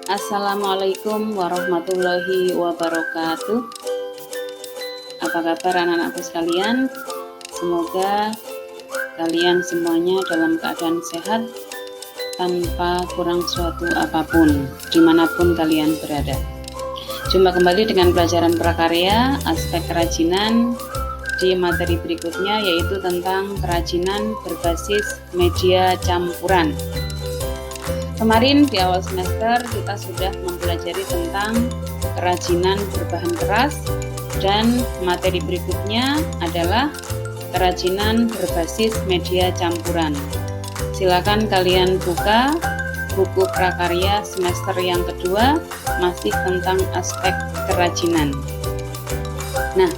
Assalamualaikum warahmatullahi wabarakatuh. Apa kabar anak-anakku sekalian? Semoga kalian semuanya dalam keadaan sehat tanpa kurang suatu apapun dimanapun kalian berada. Jumpa kembali dengan pelajaran prakarya aspek kerajinan di materi berikutnya, yaitu tentang kerajinan berbasis media campuran. Kemarin di awal semester kita sudah mempelajari tentang kerajinan berbahan keras, dan materi berikutnya adalah kerajinan berbasis media campuran. Silakan kalian buka buku prakarya semester yang kedua, masih tentang aspek kerajinan. Nah,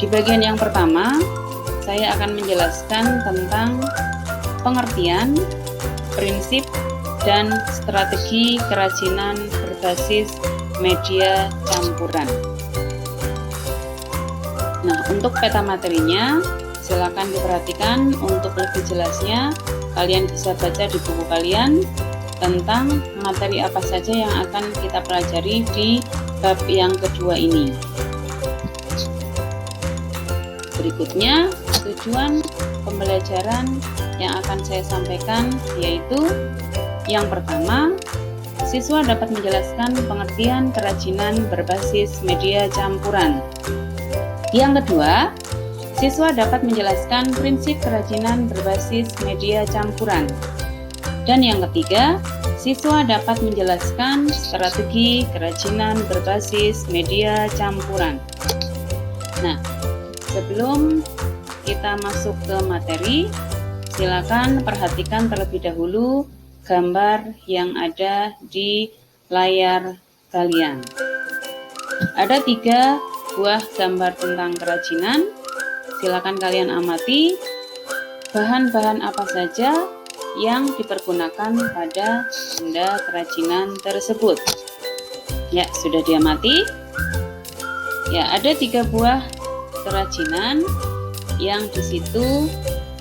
di bagian yang pertama saya akan menjelaskan tentang pengertian, prinsip, dan strategi kerajinan berbasis media campuran. Nah, untuk peta materinya silakan diperhatikan. Untuk lebih jelasnya kalian bisa baca di buku kalian tentang materi apa saja yang akan kita pelajari di bab yang kedua ini. Berikutnya tujuan pembelajaran yang akan saya sampaikan, yaitu yang pertama, siswa dapat menjelaskan pengertian kerajinan berbasis media campuran. Yang kedua, siswa dapat menjelaskan prinsip kerajinan berbasis media campuran. Dan yang ketiga, siswa dapat menjelaskan strategi kerajinan berbasis media campuran. Nah, sebelum kita masuk ke materi, silakan perhatikan terlebih dahulu gambar yang ada di layar kalian. Ada 3 buah gambar tentang kerajinan. Silakan kalian amati bahan-bahan apa saja yang dipergunakan pada benda kerajinan tersebut. Ya, sudah diamati? Ya, ada 3 buah kerajinan yang di situ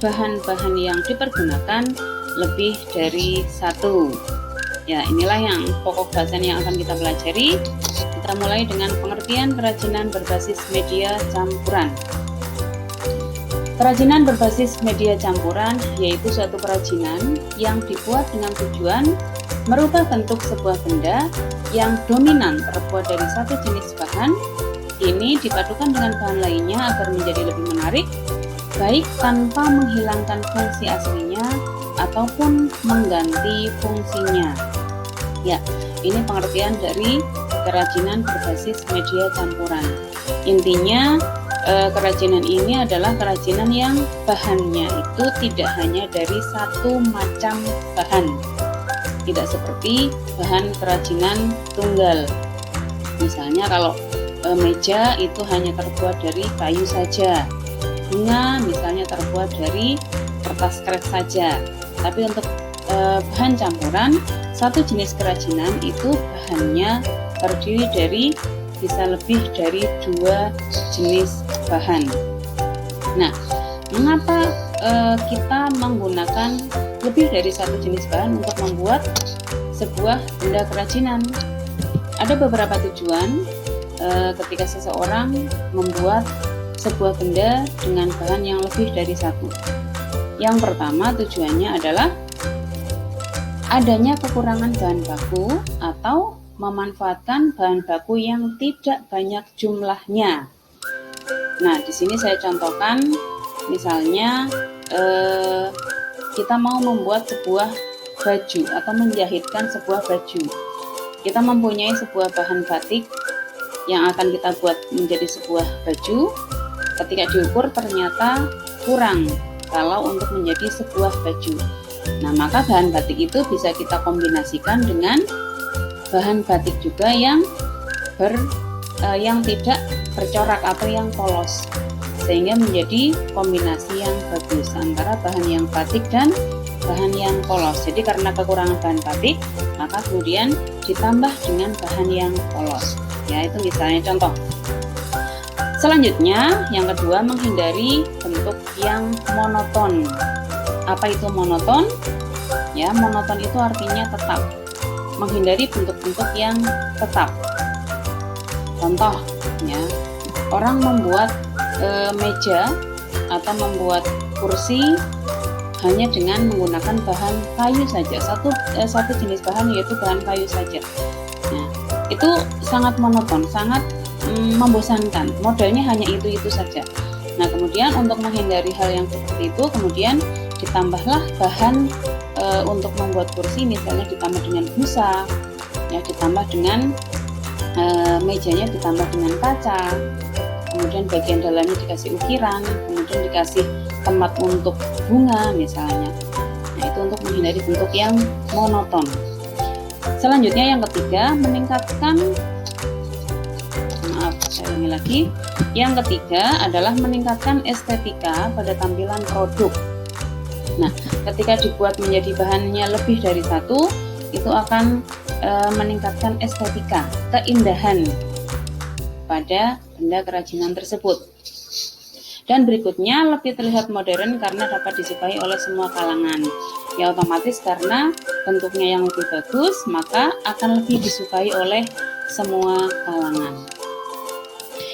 bahan-bahan yang dipergunakan lebih dari 1. Ya, inilah yang pokok bahasan yang akan kita pelajari. Kita mulai dengan pengertian kerajinan berbasis media campuran. Kerajinan berbasis media campuran yaitu suatu kerajinan yang dibuat dengan tujuan merubah bentuk sebuah benda yang dominan terbuat dari satu jenis bahan. Ini dipadukan dengan bahan lainnya agar menjadi lebih menarik, baik tanpa menghilangkan fungsi aslinya ataupun mengganti fungsinya. Ya, ini pengertian dari kerajinan berbasis media campuran. Intinya, kerajinan ini adalah kerajinan yang bahannya itu tidak hanya dari satu macam bahan, tidak seperti bahan kerajinan tunggal. Misalnya kalau meja itu hanya terbuat dari kayu saja, bunga misalnya terbuat dari kertas kres saja. Tapi untuk bahan campuran, satu jenis kerajinan itu bahannya terdiri dari bisa lebih dari 2 jenis bahan. Nah, mengapa kita menggunakan lebih dari satu jenis bahan untuk membuat sebuah benda kerajinan? Ada beberapa tujuan ketika seseorang membuat sebuah benda dengan bahan yang lebih dari 1. Yang pertama, tujuannya adalah adanya kekurangan bahan baku atau memanfaatkan bahan baku yang tidak banyak jumlahnya. Nah, di sini saya contohkan, misalnya kita mau membuat sebuah baju atau menjahitkan sebuah baju. Kita mempunyai sebuah bahan batik yang akan kita buat menjadi sebuah baju. Ketika diukur ternyata kurang kalau untuk menjadi sebuah baju. Nah, maka bahan batik itu bisa kita kombinasikan dengan bahan batik juga yang tidak bercorak atau yang polos, sehingga menjadi kombinasi yang bagus antara bahan yang batik dan bahan yang polos. Jadi karena kekurangan bahan batik, maka kemudian ditambah dengan bahan yang polos. Ya, itu misalnya contoh. Selanjutnya, yang kedua, menghindari bentuk yang monoton. Apa itu monoton? Ya, monoton itu artinya tetap. menghindari bentuk-bentuk yang tetap. Contoh, ya, orang membuat meja atau membuat kursi hanya dengan menggunakan bahan kayu saja, satu jenis bahan, yaitu bahan kayu saja. Nah, itu sangat monoton, sangat membosankan. Modelnya hanya itu saja. Nah, kemudian untuk menghindari hal yang seperti itu, kemudian ditambahlah bahan untuk membuat kursi, misalnya ditambah dengan busa, ya, ditambah dengan mejanya ditambah dengan kaca, kemudian bagian dalamnya dikasih ukiran, kemudian dikasih tempat untuk bunga misalnya. Nah, itu untuk menghindari bentuk yang monoton. Selanjutnya yang ketiga, yang ketiga adalah meningkatkan estetika pada tampilan produk. Nah, ketika dibuat menjadi bahannya lebih dari satu, itu akan meningkatkan estetika, keindahan pada benda kerajinan tersebut. Dan berikutnya, lebih terlihat modern karena dapat disukai oleh semua kalangan. Ya, otomatis karena bentuknya yang lebih bagus, maka akan lebih disukai oleh semua kalangan.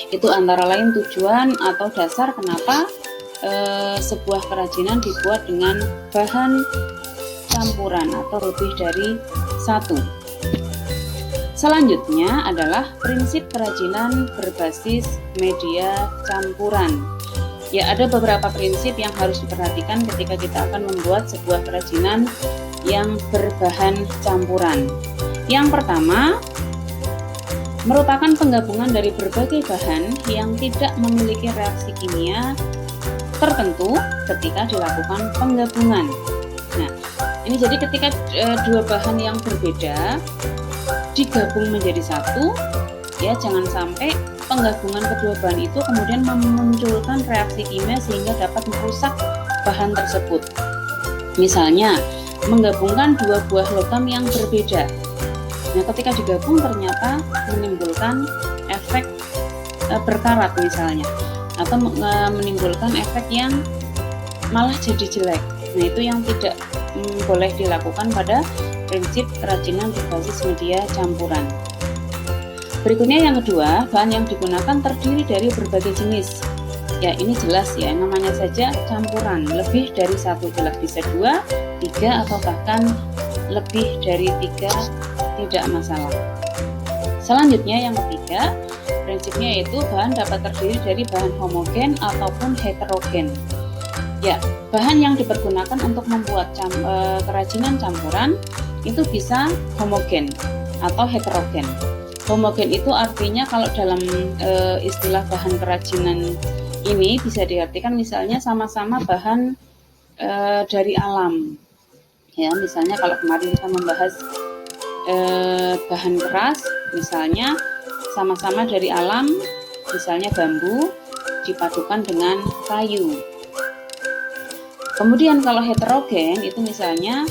Itu antara lain tujuan atau dasar kenapa sebuah kerajinan dibuat dengan bahan campuran atau lebih dari satu. Selanjutnya adalah prinsip kerajinan berbasis media campuran. Ya, ada beberapa prinsip yang harus diperhatikan ketika kita akan membuat sebuah kerajinan yang berbahan campuran. Yang pertama, merupakan penggabungan dari berbagai bahan yang tidak memiliki reaksi kimia tertentu ketika dilakukan penggabungan. Nah, ini jadi ketika dua bahan yang berbeda digabung menjadi satu, ya, jangan sampai penggabungan kedua bahan itu kemudian memunculkan reaksi kimia sehingga dapat merusak bahan tersebut. Misalnya, menggabungkan dua buah logam yang berbeda. Nah, ketika digabung ternyata menimbulkan efek berkarat misalnya, atau menimbulkan efek yang malah jadi jelek. Nah, itu yang tidak boleh dilakukan pada prinsip kerajinan berbasis media campuran. Berikutnya yang kedua, bahan yang digunakan terdiri dari berbagai jenis. Ya, ini jelas ya, namanya saja campuran, lebih dari satu, jelas bisa 2, 3, atau bahkan lebih dari 3, tidak masalah. Selanjutnya yang ketiga, prinsipnya yaitu bahan dapat terdiri dari bahan homogen ataupun heterogen. Ya, bahan yang dipergunakan untuk membuat kerajinan campuran itu bisa homogen atau heterogen. Homogen itu artinya kalau dalam istilah bahan kerajinan ini bisa diartikan misalnya sama-sama bahan dari alam. Ya, misalnya kalau kemarin kita membahas bahan keras, misalnya sama-sama dari alam, misalnya bambu dipadukan dengan kayu. Kemudian kalau heterogen itu misalnya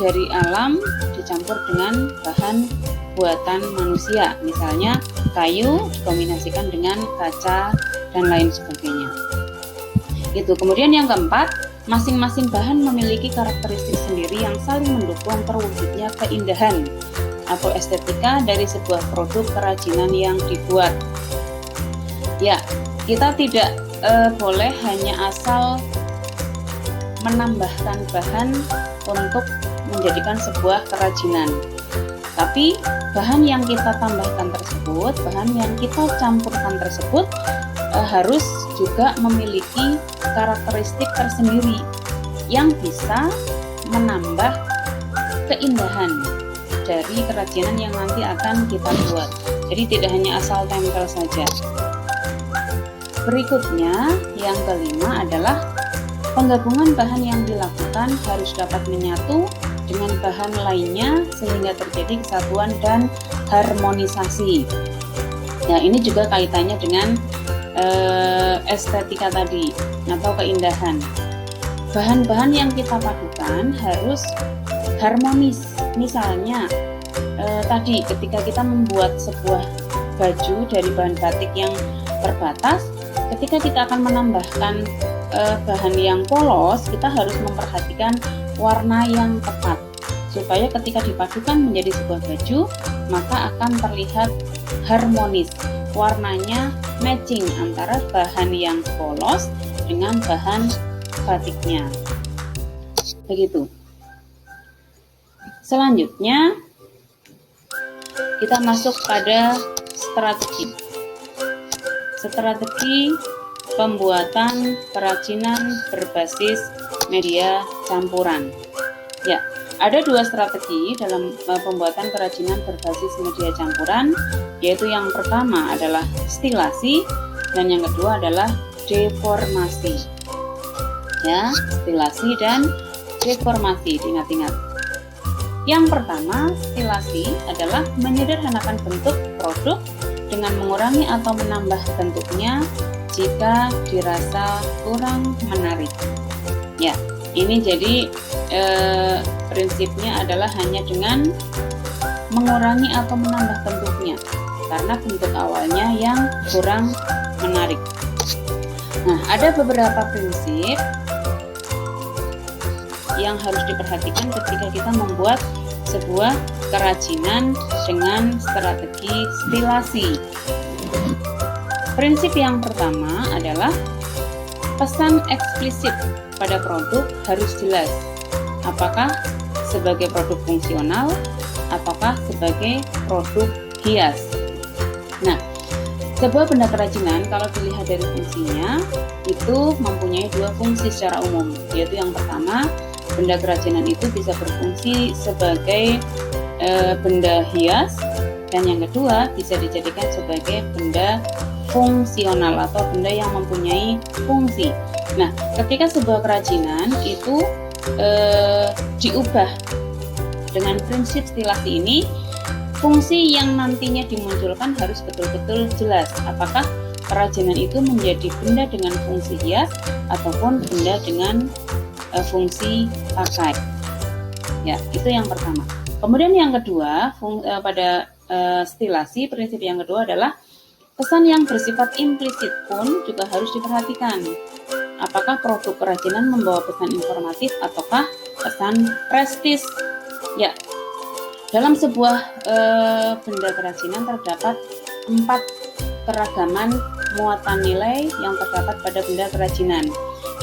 dari alam dicampur dengan bahan buatan manusia, misalnya kayu dikombinasikan dengan kaca dan lain sebagainya. Itu. Kemudian yang keempat, masing-masing bahan memiliki karakteristik sendiri yang saling mendukung terwujudnya keindahan atau estetika dari sebuah produk kerajinan yang dibuat. Ya, kita tidak boleh hanya asal menambahkan bahan untuk menjadikan sebuah kerajinan. Tapi bahan yang kita tambahkan tersebut, bahan yang kita campurkan tersebut harus juga memiliki karakteristik tersendiri yang bisa menambah keindahan dari kerajinan yang nanti akan kita buat. Jadi tidak hanya asal tempel saja. Berikutnya, yang kelima adalah penggabungan bahan yang dilakukan harus dapat menyatu dengan bahan lainnya sehingga terjadi kesatuan dan harmonisasi. Nah, ini juga kaitannya dengan estetika tadi atau keindahan. Bahan-bahan yang kita padukan harus harmonis. Misalnya tadi ketika kita membuat sebuah baju dari bahan batik yang terbatas, ketika kita akan menambahkan bahan yang polos, kita harus memperhatikan warna yang tepat supaya ketika dipadukan menjadi sebuah baju maka akan terlihat harmonis, warnanya matching antara bahan yang polos dengan bahan batiknya. Begitu. Selanjutnya kita masuk pada strategi pembuatan kerajinan berbasis media campuran. Ya, ada dua strategi dalam pembuatan kerajinan berbasis media campuran, yaitu yang pertama adalah stilasi dan yang kedua adalah deformasi. Ya, stilasi dan deformasi, diingat-ingat. Yang pertama, stilasi adalah menyederhanakan bentuk produk dengan mengurangi atau menambah bentuknya jika dirasa kurang menarik. Ya, ini jadi prinsipnya adalah hanya dengan mengurangi atau menambah bentuknya karena bentuk awalnya yang kurang menarik. Nah, ada beberapa prinsip yang harus diperhatikan ketika kita membuat sebuah kerajinan dengan strategi stilasi. Prinsip yang pertama adalah pesan eksplisit pada produk harus jelas. Apakah sebagai produk fungsional ataukah sebagai produk hias. Nah, sebuah benda kerajinan kalau dilihat dari fungsinya itu mempunyai dua fungsi secara umum, yaitu yang pertama, benda kerajinan itu bisa berfungsi sebagai benda hias, dan yang kedua bisa dijadikan sebagai benda fungsional atau benda yang mempunyai fungsi. Nah, ketika sebuah kerajinan itu diubah dengan prinsip stilasi ini, fungsi yang nantinya dimunculkan harus betul-betul jelas. Apakah kerajinan itu menjadi benda dengan fungsi hias ataupun benda dengan fungsi pakai. Ya, itu yang pertama. Kemudian yang kedua, pada stilasi, prinsip yang kedua adalah pesan yang bersifat implisit pun juga harus diperhatikan. Apakah produk kerajinan membawa pesan informatif ataukah pesan prestis? Ya, dalam sebuah benda kerajinan terdapat 4 keragaman muatan nilai yang terdapat pada benda kerajinan.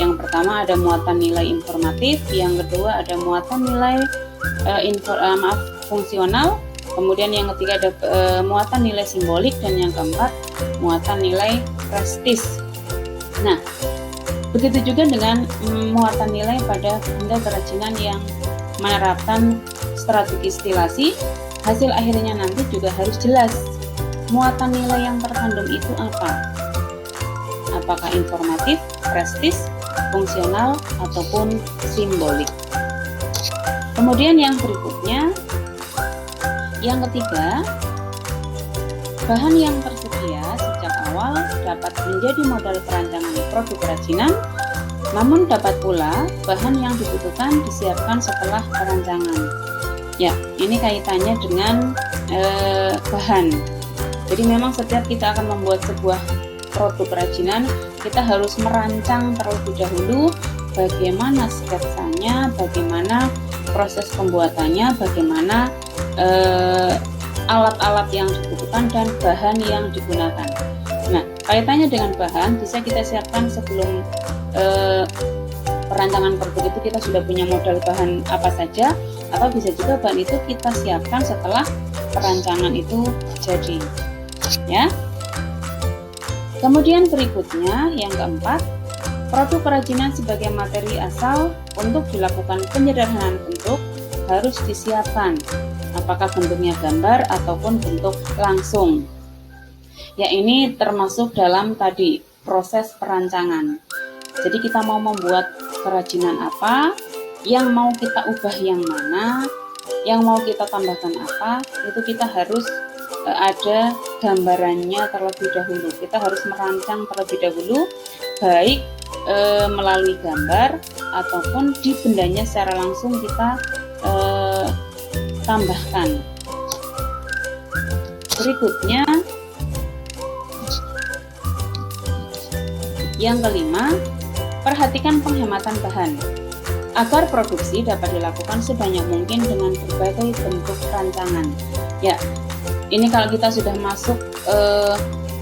Yang pertama ada muatan nilai informatif, yang kedua ada muatan nilai fungsional, kemudian yang ketiga ada muatan nilai simbolik, dan yang keempat muatan nilai prestis. Nah, begitu juga dengan muatan nilai pada benda kerajinan yang menerapkan strategi stilasi, hasil akhirnya nanti juga harus jelas. Muatan nilai yang terkandung itu apa? Apakah informatif, prestis, fungsional, ataupun simbolik. Kemudian yang berikutnya, yang ketiga, bahan yang tersedia sejak awal dapat menjadi modal perancangan produk kerajinan, namun dapat pula bahan yang dibutuhkan disiapkan setelah perancangan. Ya, ini kaitannya dengan bahan. Jadi memang setiap kita akan membuat sebuah produk kerajinan, kita harus merancang terlebih dahulu bagaimana sketsanya, bagaimana proses pembuatannya, bagaimana alat-alat yang dibutuhkan dan bahan yang digunakan. Nah, kaitannya dengan bahan bisa kita siapkan sebelum perancangan produk itu kita sudah punya modal bahan apa saja, atau bisa juga bahan itu kita siapkan setelah perancangan itu jadi. Ya. Kemudian berikutnya yang keempat, produk kerajinan sebagai materi asal untuk dilakukan penyederhanaan bentuk harus disiapkan. Apakah bentuknya gambar ataupun bentuk langsung. Ya, ini termasuk dalam tadi proses perancangan. Jadi kita mau membuat kerajinan apa, yang mau kita ubah yang mana, yang mau kita tambahkan apa, itu kita harus ada gambarannya terlebih dahulu. Kita harus merancang terlebih dahulu, baik melalui gambar ataupun di bendanya secara langsung kita tambahkan. Berikutnya, yang kelima, perhatikan penghematan bahan. agar produksi dapat dilakukan sebanyak mungkin dengan berbagai bentuk rancangan. Ya, ini kalau kita sudah masuk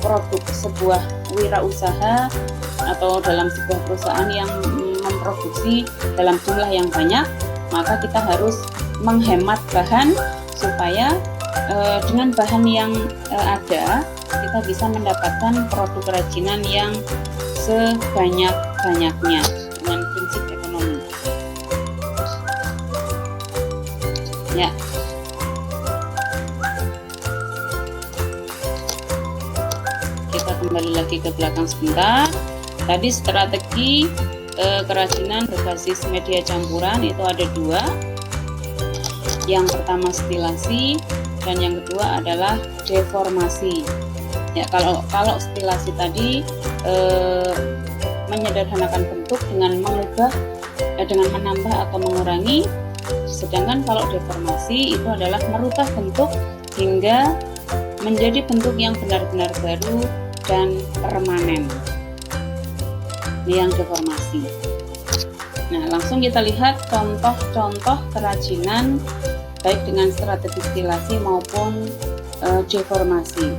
produk sebuah wirausaha atau dalam sebuah perusahaan yang memproduksi dalam jumlah yang banyak, maka kita harus menghemat bahan supaya dengan bahan yang ada kita bisa mendapatkan produk kerajinan yang sebanyak-banyaknya dengan prinsip ekonomi. Ya. Kita kembali lagi ke belakang sebentar. Tadi strategi kerajinan berbasis media campuran itu ada dua. Yang pertama stilasi dan yang kedua adalah deformasi. Ya, kalau stilasi tadi menyederhanakan bentuk dengan mengubah, dengan menambah atau mengurangi, sedangkan kalau deformasi itu adalah merubah bentuk hingga menjadi bentuk yang benar-benar baru dan permanen. Ini yang deformasi. Nah, langsung kita lihat contoh-contoh kerajinan baik dengan strategi stilasi maupun deformasi.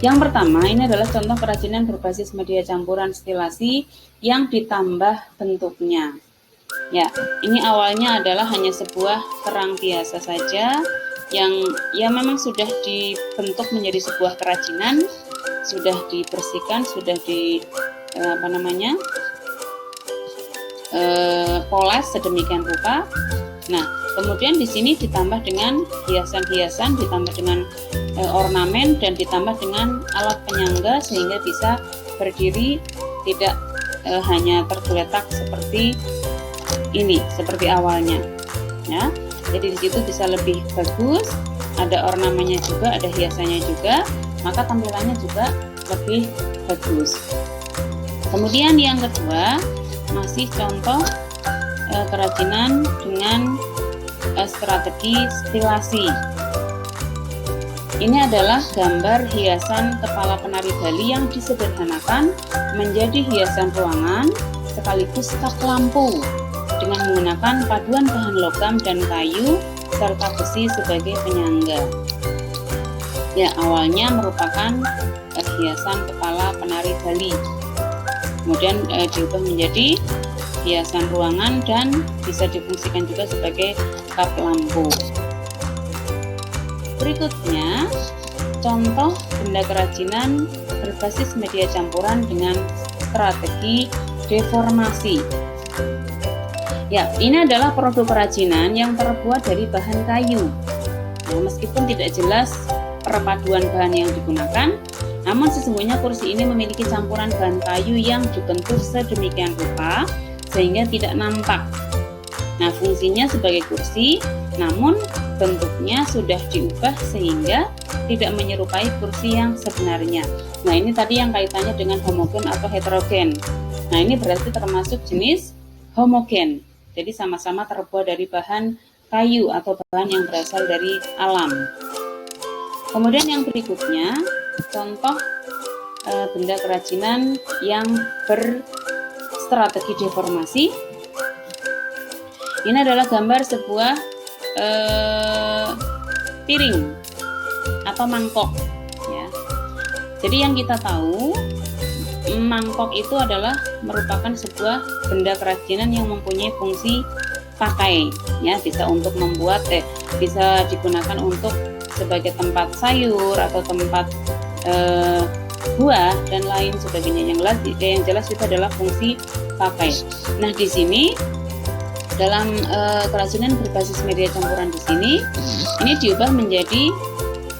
Yang pertama, ini adalah contoh kerajinan berbasis media campuran stilasi yang ditambah bentuknya. Ya, ini awalnya adalah hanya sebuah kerang biasa saja yang ya memang sudah dibentuk menjadi sebuah kerajinan, sudah dibersihkan, sudah poles sedemikian rupa. Nah, kemudian di sini ditambah dengan hiasan-hiasan, ditambah dengan ornamen dan ditambah dengan alat penyangga sehingga bisa berdiri tidak hanya tergeletak seperti ini, seperti awalnya. Ya, jadi di situ bisa lebih bagus, ada ornamennya juga, ada hiasannya juga, maka tampilannya juga lebih bagus. Kemudian yang kedua, masih contoh kerajinan dengan strategi stilasi. Ini adalah gambar hiasan kepala penari Bali yang disederhanakan menjadi hiasan ruangan sekaligus kap lampu dengan menggunakan paduan bahan logam dan kayu serta besi sebagai penyangga. Ya, awalnya merupakan hiasan kepala penari Bali. Kemudian diubah menjadi hiasan ruangan dan bisa difungsikan juga sebagai kap lampu. Berikutnya, contoh benda kerajinan berbasis media campuran dengan strategi deformasi. Ya, ini adalah produk kerajinan yang terbuat dari bahan kayu. Nah, meskipun tidak jelas perpaduan bahan yang digunakan, namun sesungguhnya kursi ini memiliki campuran bahan kayu yang dibentuk sedemikian rupa sehingga tidak nampak. Nah, fungsinya sebagai kursi, namun bentuknya sudah diubah sehingga tidak menyerupai kursi yang sebenarnya. Nah, ini tadi yang kaitannya dengan homogen atau heterogen. Nah, ini berarti termasuk jenis homogen. Jadi sama-sama terbuat dari bahan kayu atau bahan yang berasal dari alam. Kemudian yang berikutnya, contoh benda kerajinan yang berstrategi deformasi. Ini adalah gambar sebuah piring atau mangkok, ya. Jadi yang kita tahu, mangkok itu adalah merupakan sebuah benda kerajinan yang mempunyai fungsi pakai, ya, bisa untuk membuat, bisa digunakan untuk sebagai tempat sayur atau tempat buah dan lain sebagainya. Yang jelas itu adalah fungsi pakai. Nah, di sini dalam kerajinan berbasis media campuran di sini, ini diubah menjadi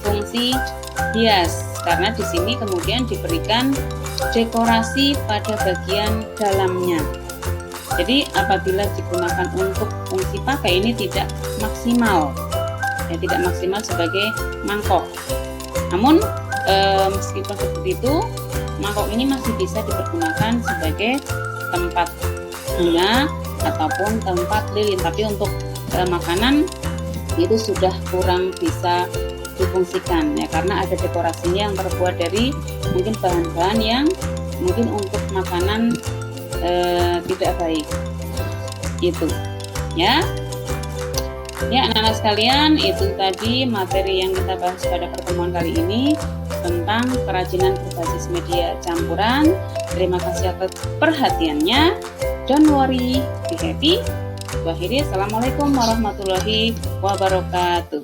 fungsi hias karena di sini kemudian diberikan dekorasi pada bagian dalamnya. Jadi apabila digunakan untuk fungsi pakai ini tidak maksimal, ya, tidak maksimal sebagai mangkok. Namun meskipun seperti itu, mangkok ini masih bisa dipergunakan sebagai tempat bunga ataupun tempat lilin, tapi untuk makanan itu sudah kurang bisa difungsikan, ya, karena ada dekorasinya yang terbuat dari mungkin bahan-bahan yang mungkin untuk makanan tidak baik. Itu ya. Ya, anak-anak sekalian, itu tadi materi yang kita bahas pada pertemuan kali ini tentang kerajinan berbasis media campuran. Terima kasih atas perhatiannya. Don't worry, be happy. Assalamualaikum warahmatullahi wabarakatuh.